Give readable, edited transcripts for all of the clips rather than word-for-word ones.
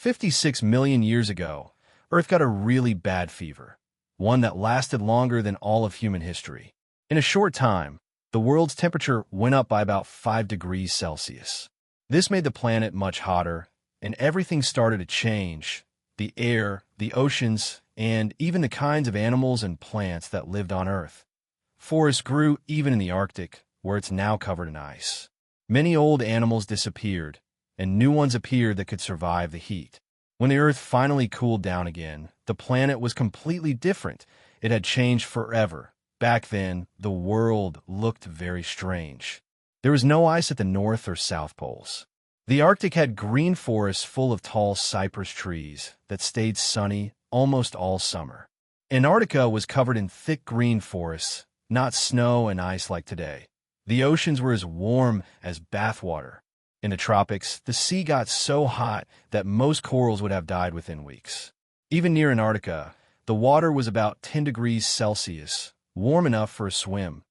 56 million years ago, Earth got a really bad fever, one that lasted longer than all of human history. In a short time, the world's temperature went up by about 5 degrees Celsius. This made the planet much hotter, and everything started to change: the air, the oceans, and even the kinds of animals and plants that lived on Earth. Forests grew even in the Arctic, where it's now covered in ice. Many old animals disappeared, and new ones appeared that could survive the heat. When the Earth finally cooled down again, the planet was completely different. It had changed forever. Back then, the world looked very strange. There was no ice at the North or South Poles. The Arctic had green forests full of tall cypress trees that stayed sunny almost all summer. Antarctica was covered in thick green forests, not snow and ice like today. The oceans were as warm as bathwater. In the tropics, the sea got so hot that most corals would have died within weeks. Even near Antarctica, the water was about 10 degrees Celsius, warm enough for a swim.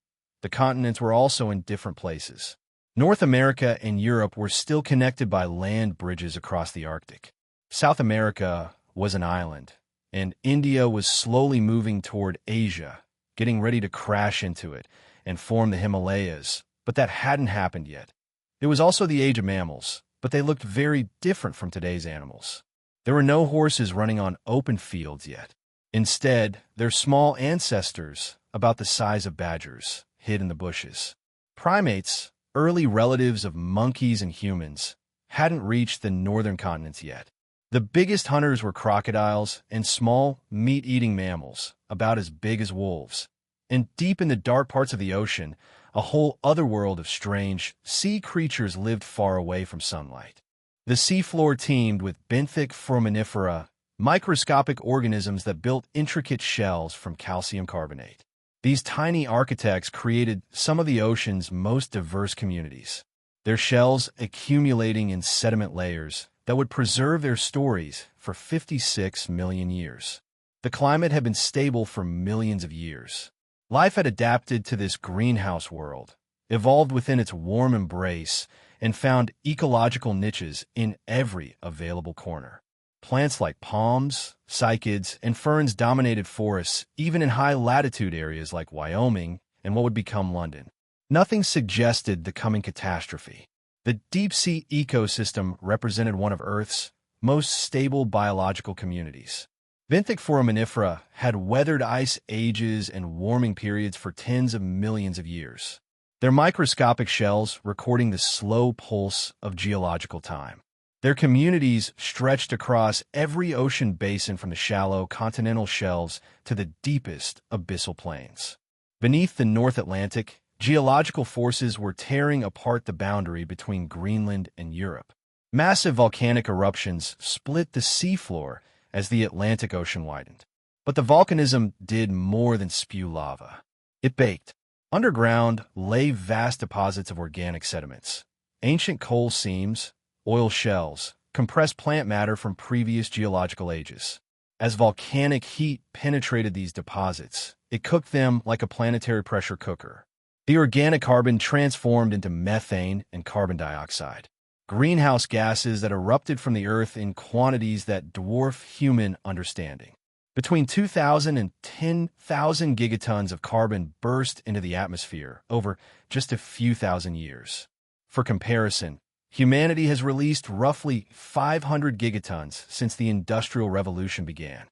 The continents were also in different places. North America and Europe were still connected by land bridges across the Arctic. South America was an island, and India was slowly moving toward Asia, getting ready to crash into it and form the Himalayas, but that hadn't happened yet. It was also the age of mammals, but they looked very different from today's animals. There were no horses running on open fields yet. Instead, their small ancestors, about the size of badgers, hid in the bushes. Primates, early relatives of monkeys and humans, hadn't reached the northern continents yet. The biggest hunters were crocodiles and small, meat-eating mammals, about as big as wolves. And deep in the dark parts of the ocean, a whole other world of strange sea creatures lived far away from sunlight. The seafloor teemed with benthic foraminifera, microscopic organisms that built intricate shells from calcium carbonate. These tiny architects created some of the ocean's most diverse communities, their shells accumulating in sediment layers that would preserve their stories for 56 million years. The climate had been stable for millions of years. Life had adapted to this greenhouse world, evolved within its warm embrace, and found ecological niches in every available corner. Plants like palms, cycads, and ferns dominated forests, even in high-latitude areas like Wyoming and what would become London. Nothing suggested the coming catastrophe. The deep-sea ecosystem represented one of Earth's most stable biological communities. Benthic foraminifera had weathered ice ages and warming periods for tens of millions of years, their microscopic shells recording the slow pulse of geological time. Their communities stretched across every ocean basin from the shallow continental shelves to the deepest abyssal plains. Beneath the North Atlantic, geological forces were tearing apart the boundary between Greenland and Europe. Massive volcanic eruptions split the seafloor as the Atlantic Ocean widened. But the volcanism did more than spew lava. It baked. Underground lay vast deposits of organic sediments, ancient coal seams, oil shells, compressed plant matter from previous geological ages. As volcanic heat penetrated these deposits, it cooked them like a planetary pressure cooker. The organic carbon transformed into methane and carbon dioxide, greenhouse gases that erupted from the Earth in quantities that dwarf human understanding. Between 2,000 and 10,000 gigatons of carbon burst into the atmosphere over just a few thousand years. For comparison, humanity has released roughly 500 gigatons since the Industrial Revolution began.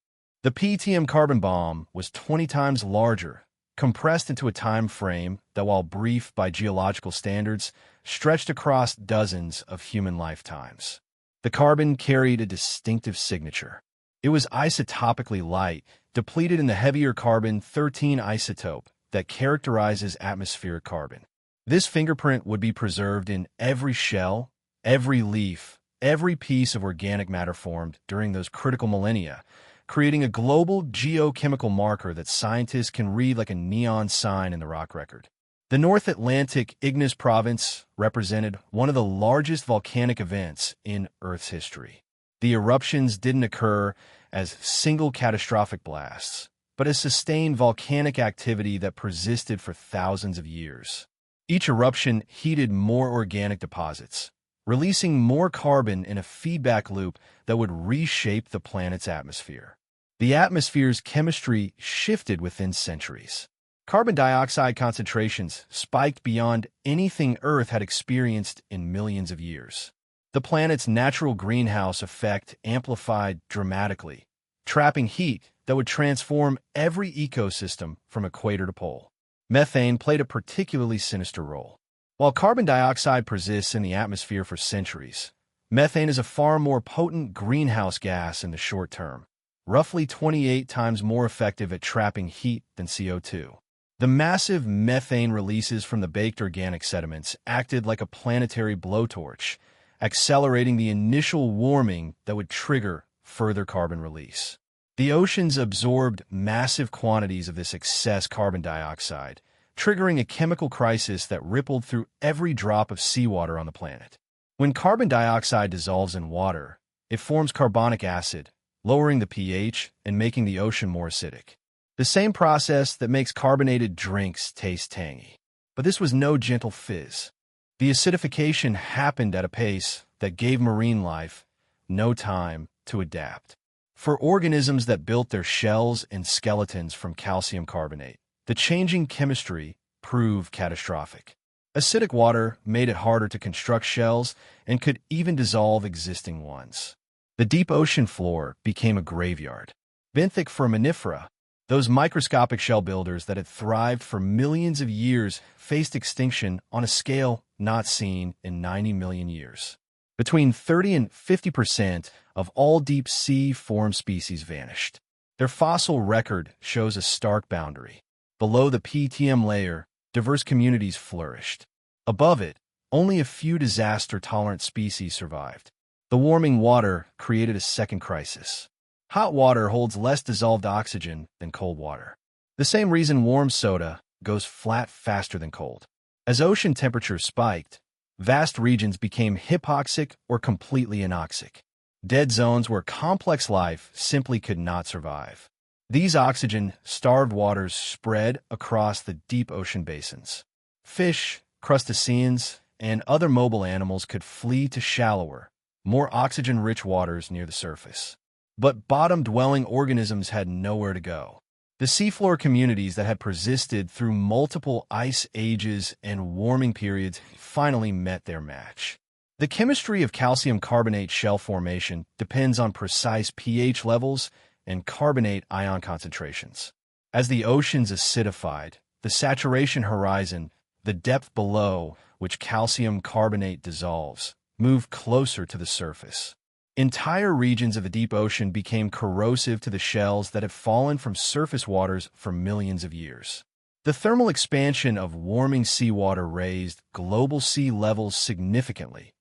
The PETM carbon bomb was 20 times larger, compressed into a time frame that, while brief by geological standards, stretched across dozens of human lifetimes. The carbon carried a distinctive signature. It was isotopically light, depleted in the heavier carbon-13 isotope that characterizes atmospheric carbon. This fingerprint would be preserved in every shell, every leaf, every piece of organic matter formed during those critical millennia, creating a global geochemical marker that scientists can read like a neon sign in the rock record. The North Atlantic Igneous Province represented one of the largest volcanic events in Earth's history. The eruptions didn't occur as single catastrophic blasts, but as sustained volcanic activity that persisted for thousands of years. Each eruption heated more organic deposits, releasing more carbon in a feedback loop that would reshape the planet's atmosphere. The atmosphere's chemistry shifted within centuries. Carbon dioxide concentrations spiked beyond anything Earth had experienced in millions of years. The planet's natural greenhouse effect amplified dramatically, trapping heat that would transform every ecosystem from equator to pole. Methane played a particularly sinister role. While carbon dioxide persists in the atmosphere for centuries, methane is a far more potent greenhouse gas in the short term, roughly 28 times more effective at trapping heat than CO2. The massive methane releases from the baked organic sediments acted like a planetary blowtorch, accelerating the initial warming that would trigger further carbon release. The oceans absorbed massive quantities of this excess carbon dioxide, triggering a chemical crisis that rippled through every drop of seawater on the planet. When carbon dioxide dissolves in water, it forms carbonic acid, lowering the pH and making the ocean more acidic. The same process that makes carbonated drinks taste tangy. But this was no gentle fizz. The acidification happened at a pace that gave marine life no time to adapt. For organisms that built their shells and skeletons from calcium carbonate, the changing chemistry proved catastrophic. Acidic water made it harder to construct shells and could even dissolve existing ones. The deep ocean floor became a graveyard. Benthic foraminifera, those microscopic shell builders that had thrived for millions of years, faced extinction on a scale not seen in 90 million years. Between 30 and 50% of all deep-sea form species vanished. Their fossil record shows a stark boundary. Below the PETM layer, diverse communities flourished. Above it, only a few disaster-tolerant species survived. The warming water created a second crisis. Hot water holds less dissolved oxygen than cold water. The same reason warm soda goes flat faster than cold. As ocean temperatures spiked, vast regions became hypoxic or completely anoxic. Dead zones where complex life simply could not survive. These oxygen-starved waters spread across the deep ocean basins. Fish, crustaceans, and other mobile animals could flee to shallower, more oxygen-rich waters near the surface. But bottom-dwelling organisms had nowhere to go. The seafloor communities that had persisted through multiple ice ages and warming periods finally met their match. The chemistry of calcium carbonate shell formation depends on precise pH levels and carbonate ion concentrations. As the oceans acidified, the saturation horizon, the depth below which calcium carbonate dissolves, moved closer to the surface. Entire regions of the deep ocean became corrosive to the shells that had fallen from surface waters for millions of years. The thermal expansion of warming seawater raised global sea levels significantly,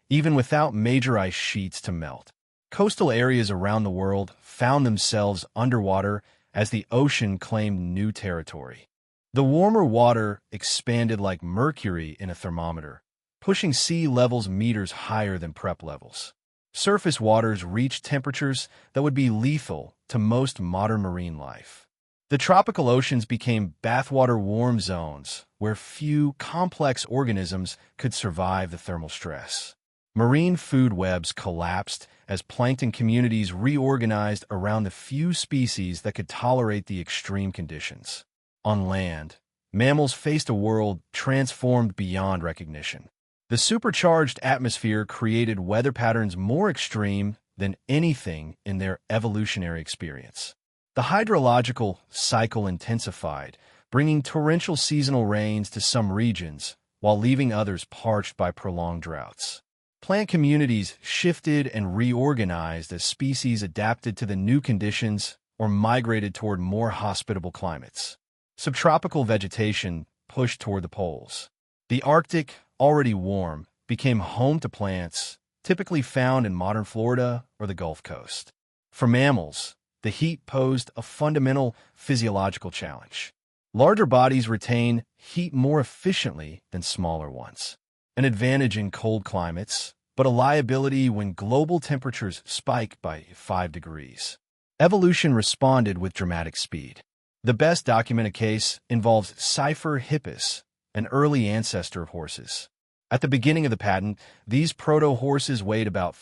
even without major ice sheets to melt. Coastal areas around the world found themselves underwater as the ocean claimed new territory. The warmer water expanded like mercury in a thermometer, pushing sea levels meters higher than prep levels. Surface waters reached temperatures that would be lethal to most modern marine life. The tropical oceans became bathwater warm zones where few complex organisms could survive the thermal stress. Marine food webs collapsed as plankton communities reorganized around the few species that could tolerate the extreme conditions. On land, mammals faced a world transformed beyond recognition. The supercharged atmosphere created weather patterns more extreme than anything in their evolutionary experience. The hydrological cycle intensified, bringing torrential seasonal rains to some regions, while leaving others parched by prolonged droughts. Plant communities shifted and reorganized as species adapted to the new conditions or migrated toward more hospitable climates. Subtropical vegetation pushed toward the poles. The Arctic, already warm, became home to plants typically found in modern Florida or the Gulf Coast. For mammals, the heat posed a fundamental physiological challenge. Larger bodies retain heat more efficiently than smaller ones, an advantage in cold climates, but a liability when global temperatures spike by 5 degrees. Evolution responded with dramatic speed. The best documented case involves Cypher hippus, an early ancestor of horses. At the beginning of the patent, these proto-horses weighed about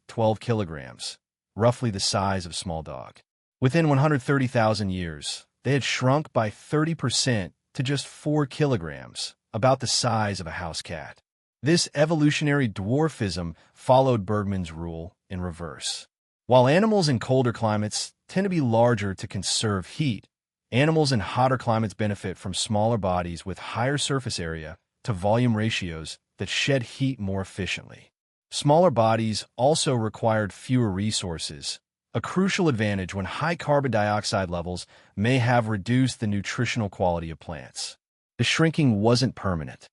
12 kilograms, roughly the size of a small dog. Within 130,000 years, they had shrunk by 30% to just 4 kilograms, about the size of a house cat. This evolutionary dwarfism followed Bergmann's rule in reverse. While animals in colder climates tend to be larger to conserve heat, animals in hotter climates benefit from smaller bodies with higher surface area to volume ratios that shed heat more efficiently. Smaller bodies also required fewer resources, a crucial advantage when high carbon dioxide levels may have reduced the nutritional quality of plants. The shrinking wasn't permanent.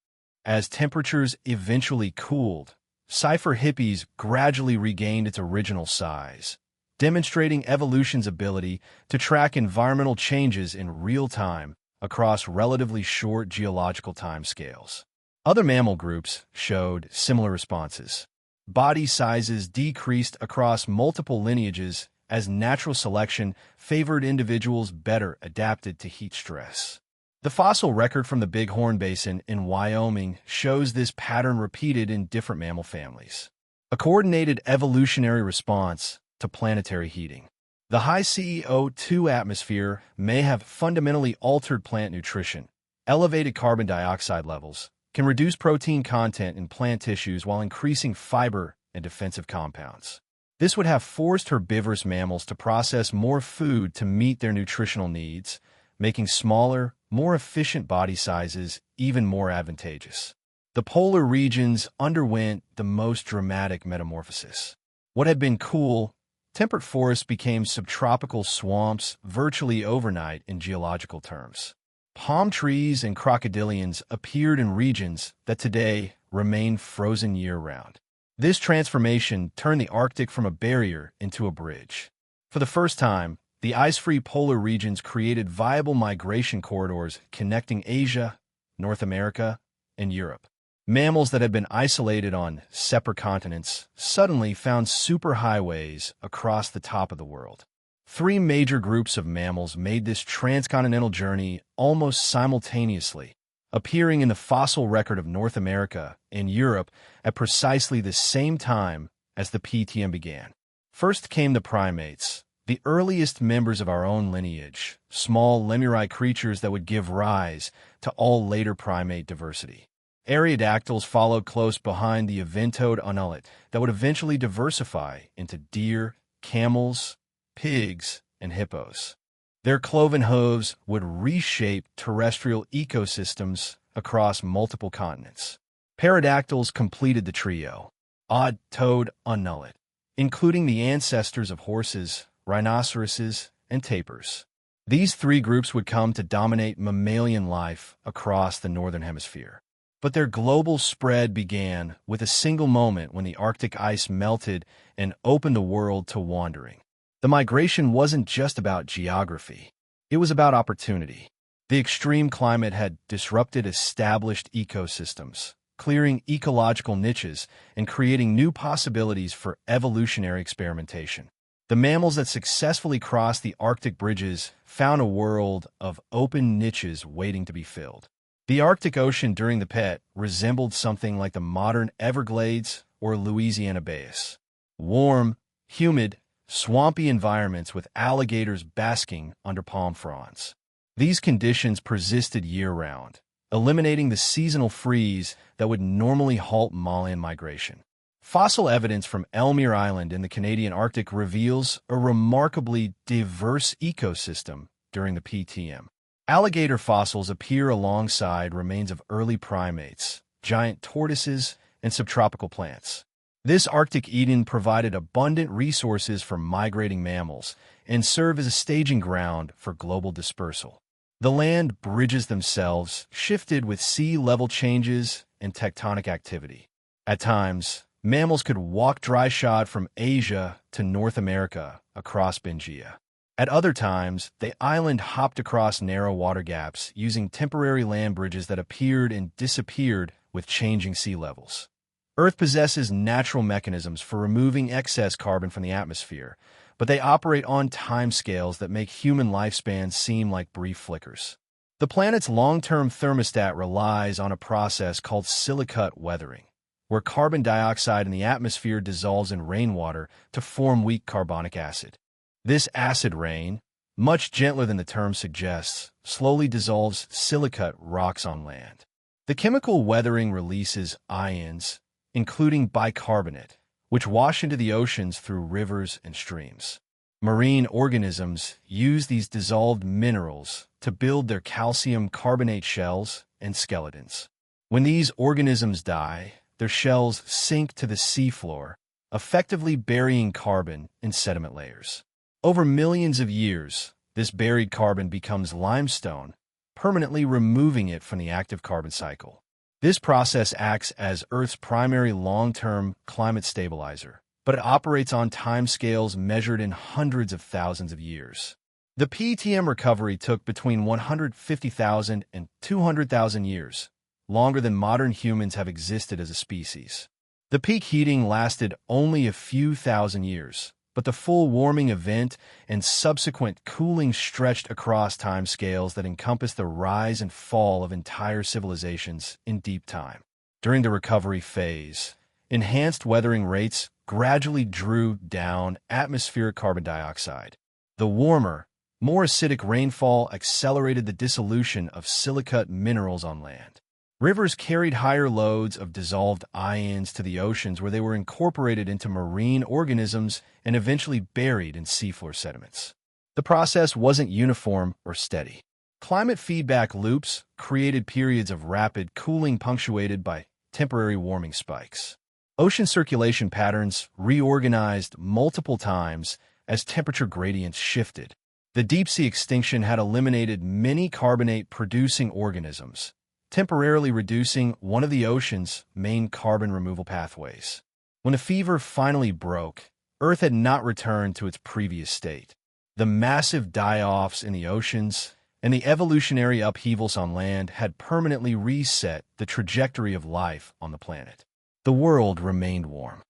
As temperatures eventually cooled, Cypher-Hippies gradually regained its original size, demonstrating evolution's ability to track environmental changes in real time across relatively short geological timescales. Other mammal groups showed similar responses. Body sizes decreased across multiple lineages as natural selection favored individuals better adapted to heat stress. The fossil record from the Bighorn Basin in Wyoming shows this pattern repeated in different mammal families. A coordinated evolutionary response to planetary heating. The high CO2 atmosphere may have fundamentally altered plant nutrition. Elevated carbon dioxide levels can reduce protein content in plant tissues while increasing fiber and defensive compounds. This would have forced herbivorous mammals to process more food to meet their nutritional needs, making smaller, more efficient body sizes even more advantageous. The polar regions underwent the most dramatic metamorphosis. What had been cool, temperate forests became subtropical swamps virtually overnight in geological terms. Palm trees and crocodilians appeared in regions that today remain frozen year-round. This transformation turned the Arctic from a barrier into a bridge. For the first time, the ice-free polar regions created viable migration corridors connecting Asia, North America, and Europe. Mammals that had been isolated on separate continents suddenly found superhighways across the top of the world. 3 major groups of mammals made this transcontinental journey almost simultaneously, appearing in the fossil record of North America and Europe at precisely the same time as the PETM began. First came the primates, the earliest members of our own lineage, small lemurine creatures that would give rise to all later primate diversity. Aerodactyls followed close behind the eventoed ungulate that would eventually diversify into deer, camels, pigs, and hippos. Their cloven hooves would reshape terrestrial ecosystems across multiple continents. Pterodactyls completed the trio, odd-toed ungulate, including the ancestors of horses, rhinoceroses, and tapirs. These 3 groups would come to dominate mammalian life across the northern hemisphere. But their global spread began with a single moment when the Arctic ice melted and opened the world to wandering. The migration wasn't just about geography. It was about opportunity. The extreme climate had disrupted established ecosystems, clearing ecological niches and creating new possibilities for evolutionary experimentation. The mammals that successfully crossed the Arctic bridges found a world of open niches waiting to be filled. The Arctic Ocean during the PET resembled something like the modern Everglades or Louisiana Bays. Warm, humid, swampy environments with alligators basking under palm fronds. These conditions persisted year-round, eliminating the seasonal freeze that would normally halt Malian migration. Fossil evidence from Ellesmere Island in the Canadian Arctic reveals a remarkably diverse ecosystem during the PETM. Alligator fossils appear alongside remains of early primates, giant tortoises, and subtropical plants. This Arctic Eden provided abundant resources for migrating mammals and served as a staging ground for global dispersal. The land bridges themselves shifted with sea level changes and tectonic activity. At times, mammals could walk dry-shod from Asia to North America across Pangaea. At other times, the island hopped across narrow water gaps using temporary land bridges that appeared and disappeared with changing sea levels. Earth possesses natural mechanisms for removing excess carbon from the atmosphere, but they operate on timescales that make human lifespans seem like brief flickers. The planet's long-term thermostat relies on a process called silicate weathering, where carbon dioxide in the atmosphere dissolves in rainwater to form weak carbonic acid. This acid rain, much gentler than the term suggests, slowly dissolves silicate rocks on land. The chemical weathering releases ions, including bicarbonate, which wash into the oceans through rivers and streams. Marine organisms use these dissolved minerals to build their calcium carbonate shells and skeletons. When these organisms die, their shells sink to the seafloor, effectively burying carbon in sediment layers. Over millions of years, this buried carbon becomes limestone, permanently removing it from the active carbon cycle. This process acts as Earth's primary long-term climate stabilizer, but it operates on timescales measured in hundreds of thousands of years. The PETM recovery took between 150,000 and 200,000 years, longer than modern humans have existed as a species. The peak heating lasted only a few thousand years, but the full warming event and subsequent cooling stretched across timescales that encompass the rise and fall of entire civilizations in deep time. During the recovery phase, enhanced weathering rates gradually drew down atmospheric carbon dioxide. The warmer, more acidic rainfall accelerated the dissolution of silicate minerals on land. Rivers carried higher loads of dissolved ions to the oceans where they were incorporated into marine organisms and eventually buried in seafloor sediments. The process wasn't uniform or steady. Climate feedback loops created periods of rapid cooling punctuated by temporary warming spikes. Ocean circulation patterns reorganized multiple times as temperature gradients shifted. The deep-sea extinction had eliminated many carbonate-producing organisms, temporarily reducing one of the ocean's main carbon removal pathways. When the fever finally broke, Earth had not returned to its previous state. The massive die-offs in the oceans and the evolutionary upheavals on land had permanently reset the trajectory of life on the planet. The world remained warm.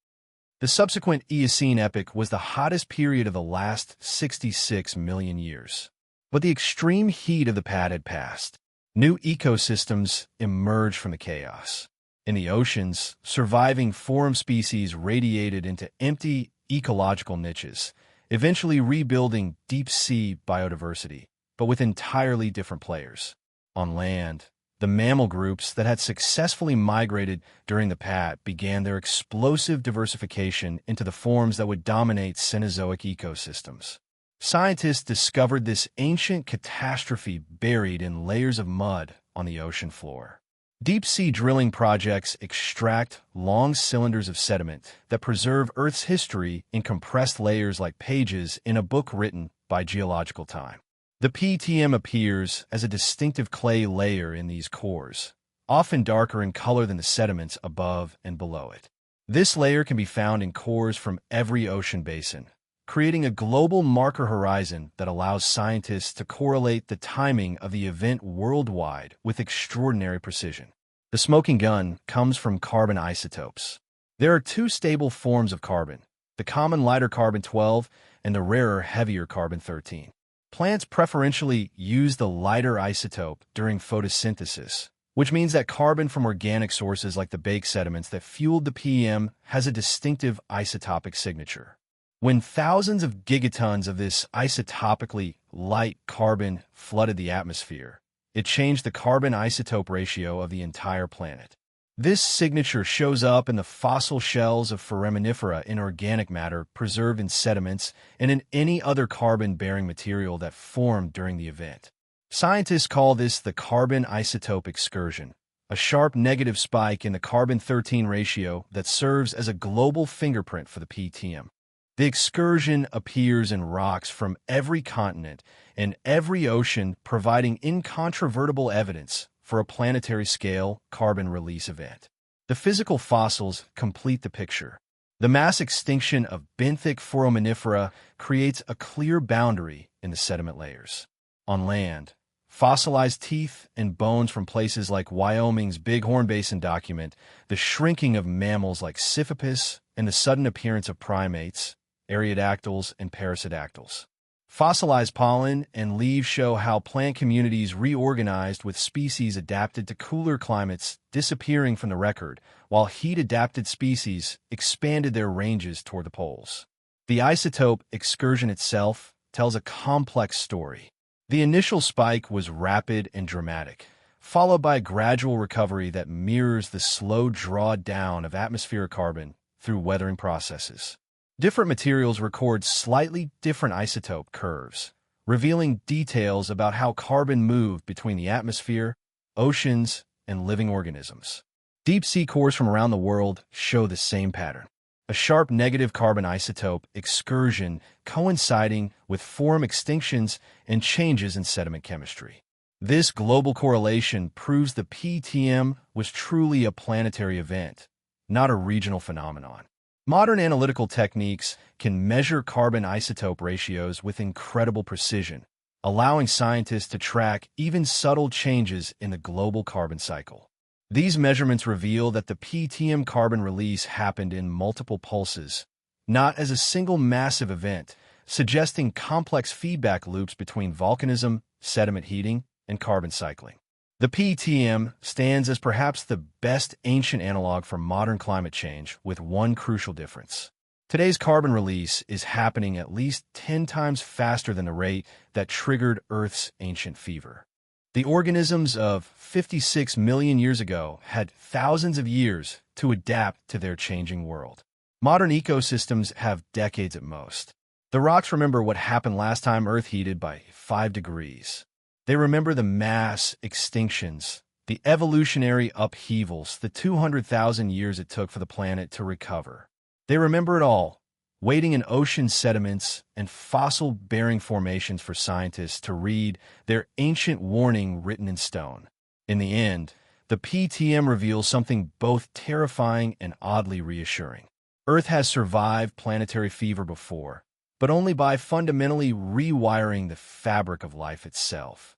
The subsequent Eocene epoch was the hottest period of the last 66 million years. But the extreme heat of the past had passed. New ecosystems emerged from the chaos. In the oceans, surviving form species radiated into empty ecological niches, eventually rebuilding deep-sea biodiversity, but with entirely different players. On land, the mammal groups that had successfully migrated during the past began their explosive diversification into the forms that would dominate Cenozoic ecosystems. Scientists discovered this ancient catastrophe buried in layers of mud on the ocean floor. Deep-sea drilling projects extract long cylinders of sediment that preserve Earth's history in compressed layers like pages in a book written by geological time. The PETM appears as a distinctive clay layer in these cores, often darker in color than the sediments above and below it. This layer can be found in cores from every ocean basin, creating a global marker horizon that allows scientists to correlate the timing of the event worldwide with extraordinary precision. The smoking gun comes from carbon isotopes. There are two stable forms of carbon, the common lighter carbon-12 and the rarer, heavier carbon-13. Plants preferentially use the lighter isotope during photosynthesis, which means that carbon from organic sources like the baked sediments that fueled the PEM has a distinctive isotopic signature. When thousands of gigatons of this isotopically light carbon flooded the atmosphere, it changed the carbon isotope ratio of the entire planet. This signature shows up in the fossil shells of foraminifera in organic matter preserved in sediments and in any other carbon-bearing material that formed during the event. Scientists call this the carbon isotope excursion, a sharp negative spike in the carbon-13 ratio that serves as a global fingerprint for the PETM. The excursion appears in rocks from every continent and every ocean, providing incontrovertible evidence for a planetary-scale carbon release event. The physical fossils complete the picture. The mass extinction of benthic foraminifera creates a clear boundary in the sediment layers. On land, fossilized teeth and bones from places like Wyoming's Bighorn Basin document the shrinking of mammals like Sisyphus and the sudden appearance of primates, Ariodactyls, and Perissodactyls. Fossilized pollen and leaves show how plant communities reorganized with species adapted to cooler climates disappearing from the record, while heat-adapted species expanded their ranges toward the poles. The isotope excursion itself tells a complex story. The initial spike was rapid and dramatic, followed by a gradual recovery that mirrors the slow drawdown of atmospheric carbon through weathering processes. Different materials record slightly different isotope curves, revealing details about how carbon moved between the atmosphere, oceans, and living organisms. Deep-sea cores from around the world show the same pattern. A sharp negative carbon isotope excursion coinciding with form extinctions and changes in sediment chemistry. This global correlation proves the PETM was truly a planetary event, not a regional phenomenon. Modern analytical techniques can measure carbon isotope ratios with incredible precision, allowing scientists to track even subtle changes in the global carbon cycle. These measurements reveal that the PETM carbon release happened in multiple pulses, not as a single massive event, suggesting complex feedback loops between volcanism, sediment heating, and carbon cycling. The PETM stands as perhaps the best ancient analog for modern climate change, with one crucial difference. Today's carbon release is happening at least 10 times faster than the rate that triggered Earth's ancient fever. The organisms of 56 million years ago had thousands of years to adapt to their changing world. Modern ecosystems have decades at most. The rocks remember what happened last time Earth heated by 5 degrees. They remember the mass extinctions, the evolutionary upheavals, the 200,000 years it took for the planet to recover. They remember it all, waiting in ocean sediments and fossil-bearing formations for scientists to read their ancient warning written in stone. In the end, the PETM reveals something both terrifying and oddly reassuring. Earth has survived planetary fever before, but only by fundamentally rewiring the fabric of life itself.